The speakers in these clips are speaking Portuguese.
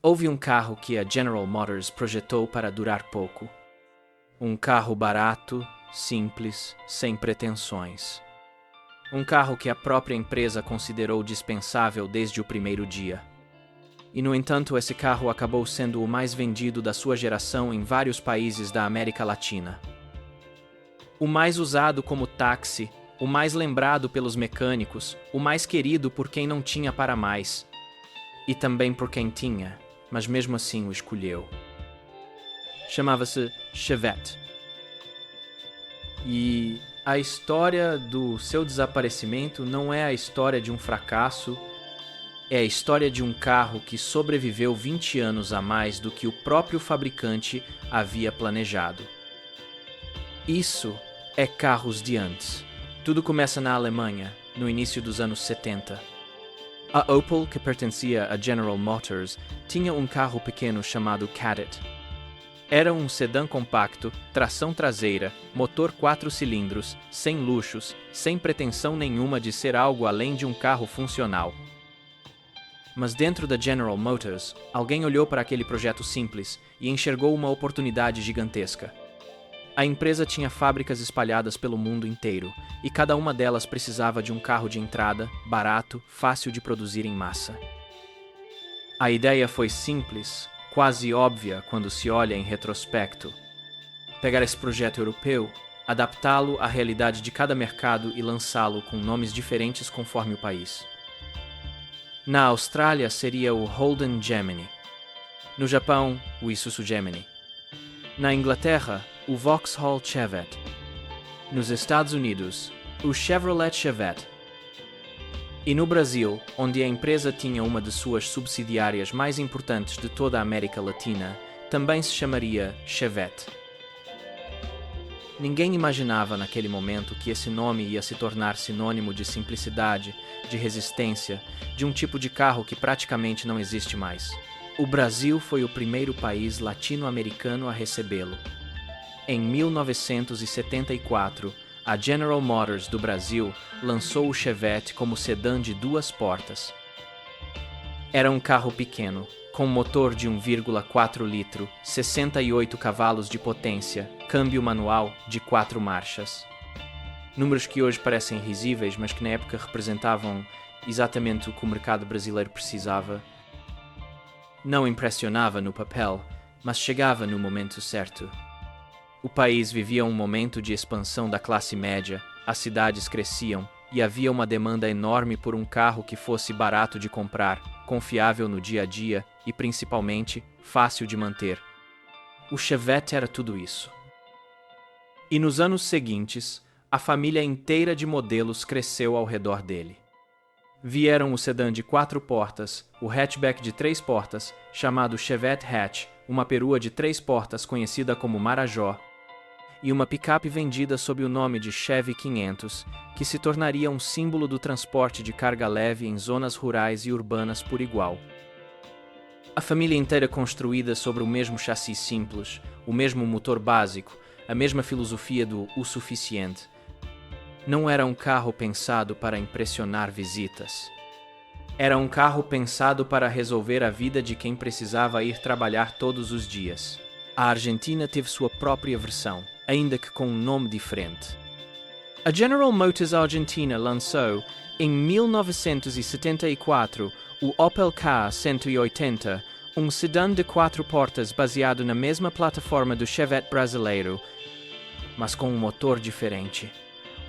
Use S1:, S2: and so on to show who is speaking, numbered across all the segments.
S1: Houve um carro que a General Motors projetou para durar pouco. Um carro barato, simples, sem pretensões. Um carro que a própria empresa considerou dispensável desde o primeiro dia. E, no entanto, esse carro acabou sendo o mais vendido da sua geração em vários países da América Latina. O mais usado como táxi, o mais lembrado pelos mecânicos, o mais querido por quem não tinha para mais. E também por quem tinha, mas mesmo assim o escolheu. Chamava-se Chevette. E a história do seu desaparecimento não é a história de um fracasso, é a história de um carro que sobreviveu 20 anos a mais do que o próprio fabricante havia planejado. Isso é carros de antes. Tudo começa na Alemanha, no início dos anos 70. A Opel, que pertencia a General Motors, tinha um carro pequeno chamado Kadett. Era um sedã compacto, tração traseira, motor 4 cilindros, sem luxos, sem pretensão nenhuma de ser algo além de um carro funcional. Mas dentro da General Motors, alguém olhou para aquele projeto simples e enxergou uma oportunidade gigantesca. A empresa tinha fábricas espalhadas pelo mundo inteiro, e cada uma delas precisava de um carro de entrada, barato, fácil de produzir em massa. A ideia foi simples, quase óbvia quando se olha em retrospecto. Pegar esse projeto europeu, adaptá-lo à realidade de cada mercado e lançá-lo com nomes diferentes conforme o país. Na Austrália seria o Holden Gemini. No Japão, o Isuzu Gemini. Na Inglaterra, o Vauxhall Chevette. Nos Estados Unidos, o Chevrolet Chevette. E no Brasil, onde a empresa tinha uma de suas subsidiárias mais importantes de toda a América Latina, também se chamaria Chevette. Ninguém imaginava naquele momento que esse nome ia se tornar sinônimo de simplicidade, de resistência, de um tipo de carro que praticamente não existe mais. O Brasil foi o primeiro país latino-americano a recebê-lo. Em 1974, a General Motors do Brasil lançou o Chevette como sedã de 2 portas. Era um carro pequeno, com motor de 1,4 litro, 68 cavalos de potência, câmbio manual de 4 marchas. Números que hoje parecem risíveis, mas que na época representavam exatamente o que o mercado brasileiro precisava. Não impressionava no papel, mas chegava no momento certo. O país vivia um momento de expansão da classe média, as cidades cresciam e havia uma demanda enorme por um carro que fosse barato de comprar, confiável no dia a dia e, principalmente, fácil de manter. O Chevette era tudo isso. E nos anos seguintes, a família inteira de modelos cresceu ao redor dele. Vieram o sedã de 4 portas, o hatchback de 3 portas, chamado Chevette Hatch, uma perua de 3 portas conhecida como Marajó, e uma picape vendida sob o nome de Chevy 500, que se tornaria um símbolo do transporte de carga leve em zonas rurais e urbanas por igual. A família inteira construída sobre o mesmo chassi simples, o mesmo motor básico, a mesma filosofia do o suficiente. Não era um carro pensado para impressionar visitas. Era um carro pensado para resolver a vida de quem precisava ir trabalhar todos os dias. A Argentina teve sua própria versão, ainda que com um nome diferente. A General Motors Argentina lançou, em 1974, o Opel K180, um sedã de 4 portas baseado na mesma plataforma do Chevette brasileiro, mas com um motor diferente.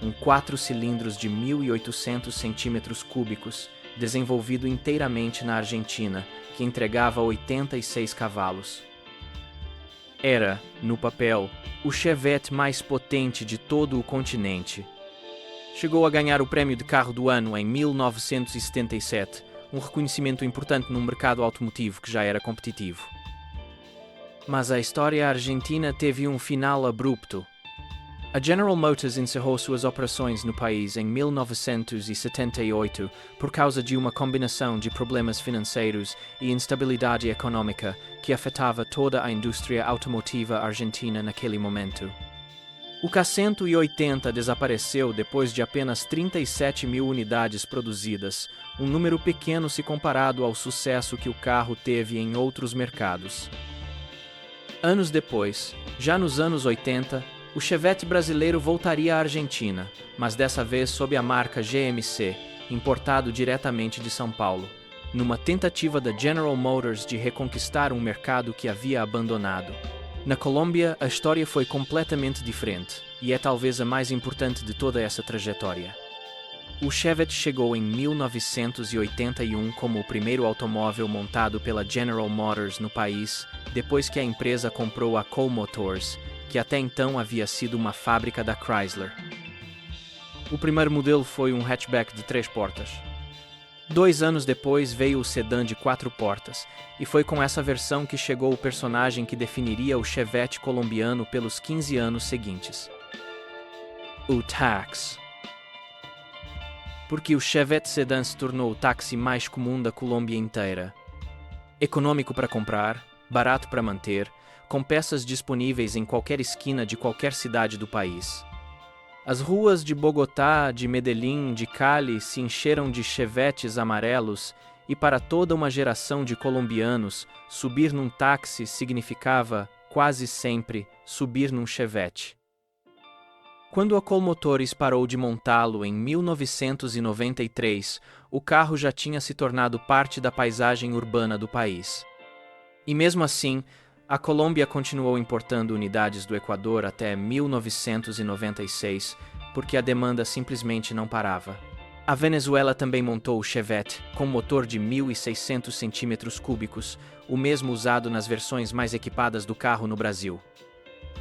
S1: Um 4 cilindros de 1.800 centímetros cúbicos, desenvolvido inteiramente na Argentina, que entregava 86 cavalos. Era, no papel, o Chevette mais potente de todo o continente. Chegou a ganhar o prêmio de carro do ano em 1977, um reconhecimento importante num mercado automotivo que já era competitivo. Mas a história argentina teve um final abrupto. A General Motors encerrou suas operações no país em 1978 por causa de uma combinação de problemas financeiros e instabilidade econômica que afetava toda a indústria automotiva argentina naquele momento. O K180 desapareceu depois de apenas 37 mil unidades produzidas, um número pequeno se comparado ao sucesso que o carro teve em outros mercados. Anos depois, já nos anos 80, o Chevette brasileiro voltaria à Argentina, mas dessa vez sob a marca GMC, importado diretamente de São Paulo, numa tentativa da General Motors de reconquistar um mercado que havia abandonado. Na Colômbia, a história foi completamente diferente, e é talvez a mais importante de toda essa trajetória. O Chevette chegou em 1981 como o primeiro automóvel montado pela General Motors no país, depois que a empresa comprou a Cole Motors, que até então havia sido uma fábrica da Chrysler. O primeiro modelo foi um hatchback de 3 portas. 2 anos depois veio o sedã de 4 portas, e foi com essa versão que chegou o personagem que definiria o Chevette colombiano pelos 15 anos seguintes: o Tax. Porque o Chevette sedã se tornou o táxi mais comum da Colômbia inteira. Econômico para comprar, barato para manter, com peças disponíveis em qualquer esquina de qualquer cidade do país. As ruas de Bogotá, de Medellín, de Cali se encheram de chevetes amarelos e para toda uma geração de colombianos, subir num táxi significava, quase sempre, subir num chevette. Quando a Cole Motors parou de montá-lo em 1993, o carro já tinha se tornado parte da paisagem urbana do país. E mesmo assim, a Colômbia continuou importando unidades do Equador até 1996, porque a demanda simplesmente não parava. A Venezuela também montou o Chevette, com motor de 1.600 cm3, o mesmo usado nas versões mais equipadas do carro no Brasil.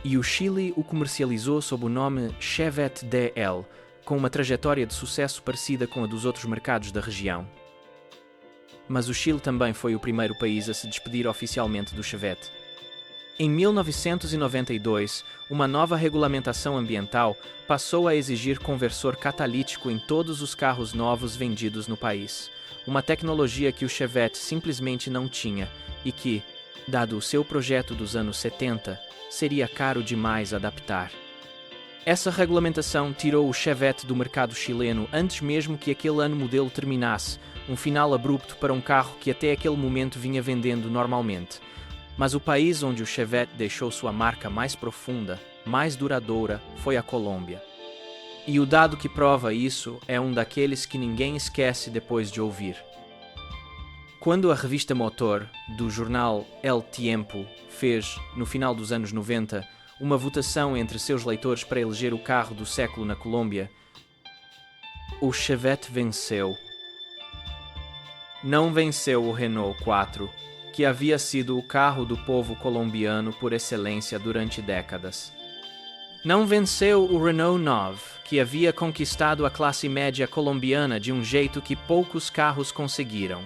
S1: E o Chile o comercializou sob o nome Chevette DL, com uma trajetória de sucesso parecida com a dos outros mercados da região. Mas o Chile também foi o primeiro país a se despedir oficialmente do Chevette. Em 1992, uma nova regulamentação ambiental passou a exigir conversor catalítico em todos os carros novos vendidos no país, uma tecnologia que o Chevette simplesmente não tinha e que, dado o seu projeto dos anos 70, seria caro demais adaptar. Essa regulamentação tirou o Chevette do mercado chileno antes mesmo que aquele ano modelo terminasse, um final abrupto para um carro que até aquele momento vinha vendendo normalmente. Mas o país onde o Chevette deixou sua marca mais profunda, mais duradoura, foi a Colômbia. E o dado que prova isso é um daqueles que ninguém esquece depois de ouvir. Quando a revista Motor, do jornal El Tiempo, fez, no final dos anos 90, uma votação entre seus leitores para eleger o carro do século na Colômbia, o Chevette venceu. Não venceu o Renault 4, que havia sido o carro do povo colombiano por excelência durante décadas. Não venceu o Renault 9, que havia conquistado a classe média colombiana de um jeito que poucos carros conseguiram.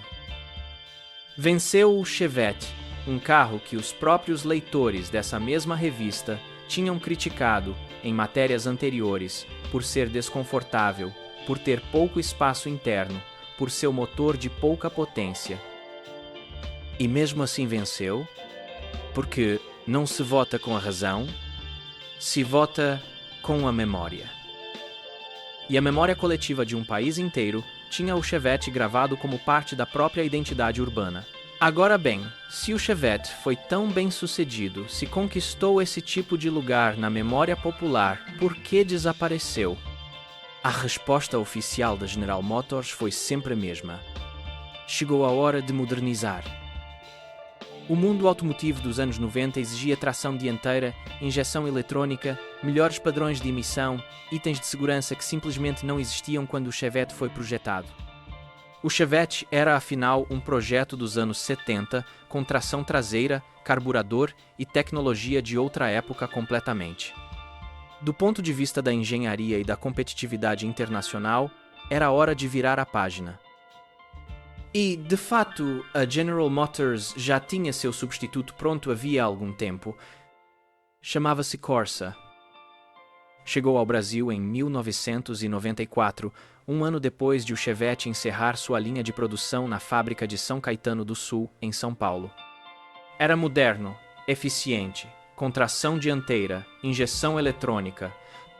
S1: Venceu o Chevette, um carro que os próprios leitores dessa mesma revista tinham criticado em matérias anteriores por ser desconfortável, por ter pouco espaço interno, por seu motor de pouca potência. E mesmo assim venceu, porque não se vota com a razão, se vota com a memória. E a memória coletiva de um país inteiro tinha o Chevette gravado como parte da própria identidade urbana. Agora bem, se o Chevette foi tão bem sucedido, se conquistou esse tipo de lugar na memória popular, por que desapareceu? A resposta oficial da General Motors foi sempre a mesma. Chegou a hora de modernizar. O mundo automotivo dos anos 90 exigia tração dianteira, injeção eletrónica, melhores padrões de emissão, itens de segurança que simplesmente não existiam quando o Chevette foi projetado. O Chevette era, afinal, um projeto dos anos 70, com tração traseira, carburador e tecnologia de outra época completamente. Do ponto de vista da engenharia e da competitividade internacional, era hora de virar a página. E, de fato, a General Motors já tinha seu substituto pronto havia algum tempo. Chamava-se Corsa. Chegou ao Brasil em 1994, um ano depois de o Chevette encerrar sua linha de produção na fábrica de São Caetano do Sul, em São Paulo. Era moderno, eficiente, com tração dianteira, injeção eletrônica,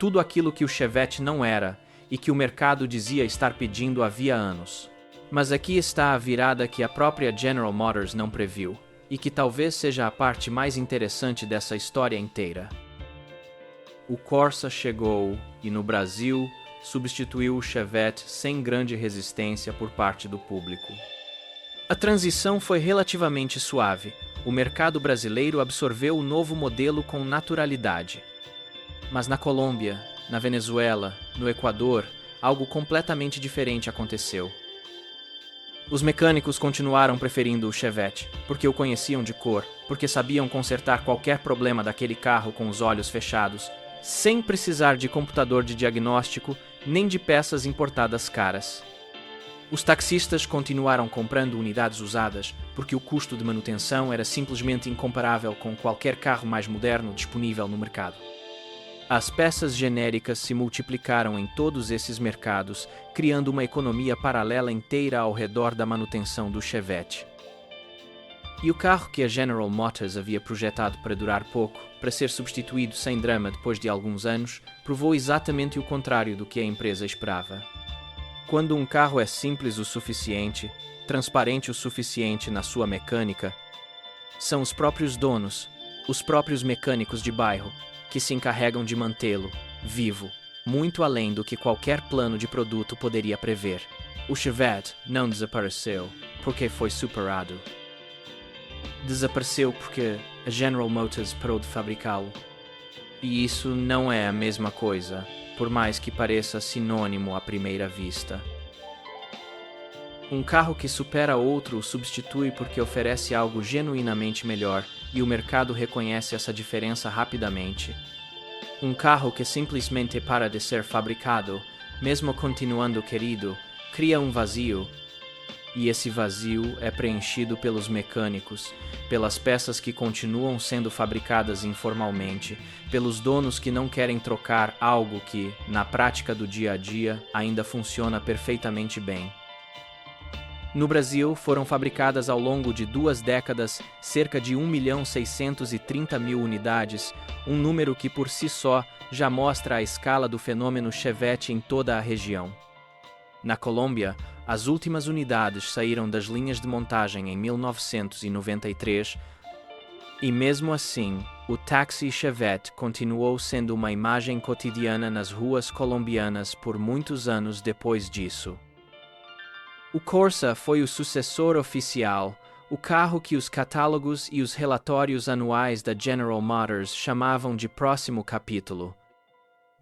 S1: tudo aquilo que o Chevette não era e que o mercado dizia estar pedindo havia anos. Mas aqui está a virada que a própria General Motors não previu, e que talvez seja a parte mais interessante dessa história inteira. O Corsa chegou e, no Brasil, substituiu o Chevette sem grande resistência por parte do público. A transição foi relativamente suave. O mercado brasileiro absorveu o novo modelo com naturalidade. Mas na Colômbia, na Venezuela, no Equador, algo completamente diferente aconteceu. Os mecânicos continuaram preferindo o Chevette, porque o conheciam de cor, porque sabiam consertar qualquer problema daquele carro com os olhos fechados, sem precisar de computador de diagnóstico nem de peças importadas caras. Os taxistas continuaram comprando unidades usadas, porque o custo de manutenção era simplesmente incomparável com qualquer carro mais moderno disponível no mercado. As peças genéricas se multiplicaram em todos esses mercados, criando uma economia paralela inteira ao redor da manutenção do Chevette. E o carro que a General Motors havia projetado para durar pouco, para ser substituído sem drama depois de alguns anos, provou exatamente o contrário do que a empresa esperava. Quando um carro é simples o suficiente, transparente o suficiente na sua mecânica, são os próprios donos, os próprios mecânicos de bairro, que se encarregam de mantê-lo vivo, muito além do que qualquer plano de produto poderia prever. O Chevette não desapareceu porque foi superado. Desapareceu porque a General Motors parou de fabricá-lo. E isso não é a mesma coisa, por mais que pareça sinônimo à primeira vista. Um carro que supera outro o substitui porque oferece algo genuinamente melhor e o mercado reconhece essa diferença rapidamente. Um carro que simplesmente para de ser fabricado, mesmo continuando querido, cria um vazio. E esse vazio é preenchido pelos mecânicos, pelas peças que continuam sendo fabricadas informalmente, pelos donos que não querem trocar algo que, na prática do dia a dia, ainda funciona perfeitamente bem. No Brasil, foram fabricadas ao longo de 2 décadas cerca de 1.630.000 unidades, um número que por si só já mostra a escala do fenômeno Chevette em toda a região. Na Colômbia, as últimas unidades saíram das linhas de montagem em 1993 e, mesmo assim, o táxi Chevette continuou sendo uma imagem cotidiana nas ruas colombianas por muitos anos depois disso. O Corsa foi o sucessor oficial, o carro que os catálogos e os relatórios anuais da General Motors chamavam de próximo capítulo.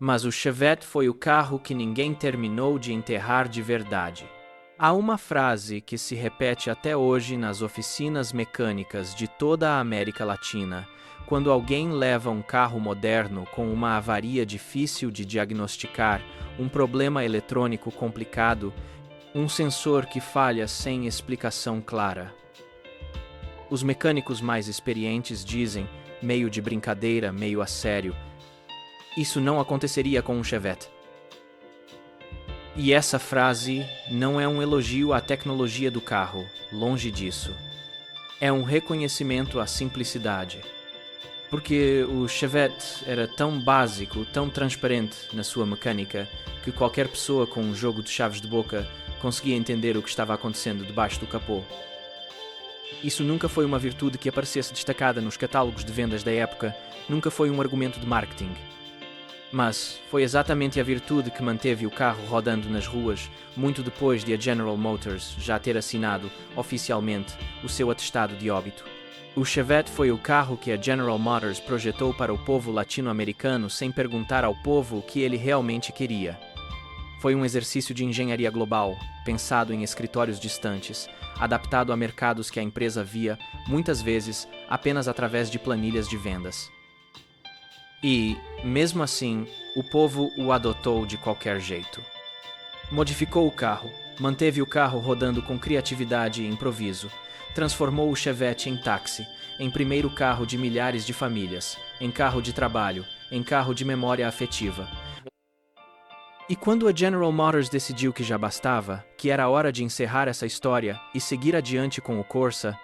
S1: Mas o Chevette foi o carro que ninguém terminou de enterrar de verdade. Há uma frase que se repete até hoje nas oficinas mecânicas de toda a América Latina, quando alguém leva um carro moderno com uma avaria difícil de diagnosticar, um problema eletrônico complicado, um sensor que falha sem explicação clara. Os mecânicos mais experientes dizem, meio de brincadeira, meio a sério, isso não aconteceria com um Chevette. E essa frase não é um elogio à tecnologia do carro, longe disso. É um reconhecimento à simplicidade. Porque o Chevette era tão básico, tão transparente na sua mecânica, que qualquer pessoa com um jogo de chaves de boca conseguia entender o que estava acontecendo debaixo do capô. Isso nunca foi uma virtude que aparecesse destacada nos catálogos de vendas da época, nunca foi um argumento de marketing. Mas foi exatamente a virtude que manteve o carro rodando nas ruas, muito depois de a General Motors já ter assinado, oficialmente, o seu atestado de óbito. O Chevette foi o carro que a General Motors projetou para o povo latino-americano sem perguntar ao povo o que ele realmente queria. Foi um exercício de engenharia global, pensado em escritórios distantes, adaptado a mercados que a empresa via, muitas vezes, apenas através de planilhas de vendas. E, mesmo assim, o povo o adotou de qualquer jeito. Modificou o carro, manteve o carro rodando com criatividade e improviso, transformou o Chevette em táxi, em primeiro carro de milhares de famílias, em carro de trabalho, em carro de memória afetiva. E quando a General Motors decidiu que já bastava, que era hora de encerrar essa história e seguir adiante com o Corsa,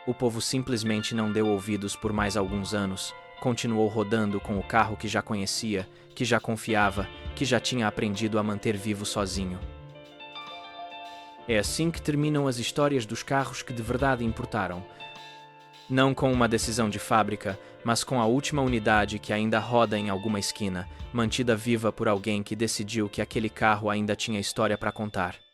S1: o povo simplesmente não deu ouvidos por mais alguns anos, continuou rodando com o carro que já conhecia, que já confiava, que já tinha aprendido a manter vivo sozinho. É assim que terminam as histórias dos carros que de verdade importaram. Não com uma decisão de fábrica, mas com a última unidade que ainda roda em alguma esquina, mantida viva por alguém que decidiu que aquele carro ainda tinha história para contar.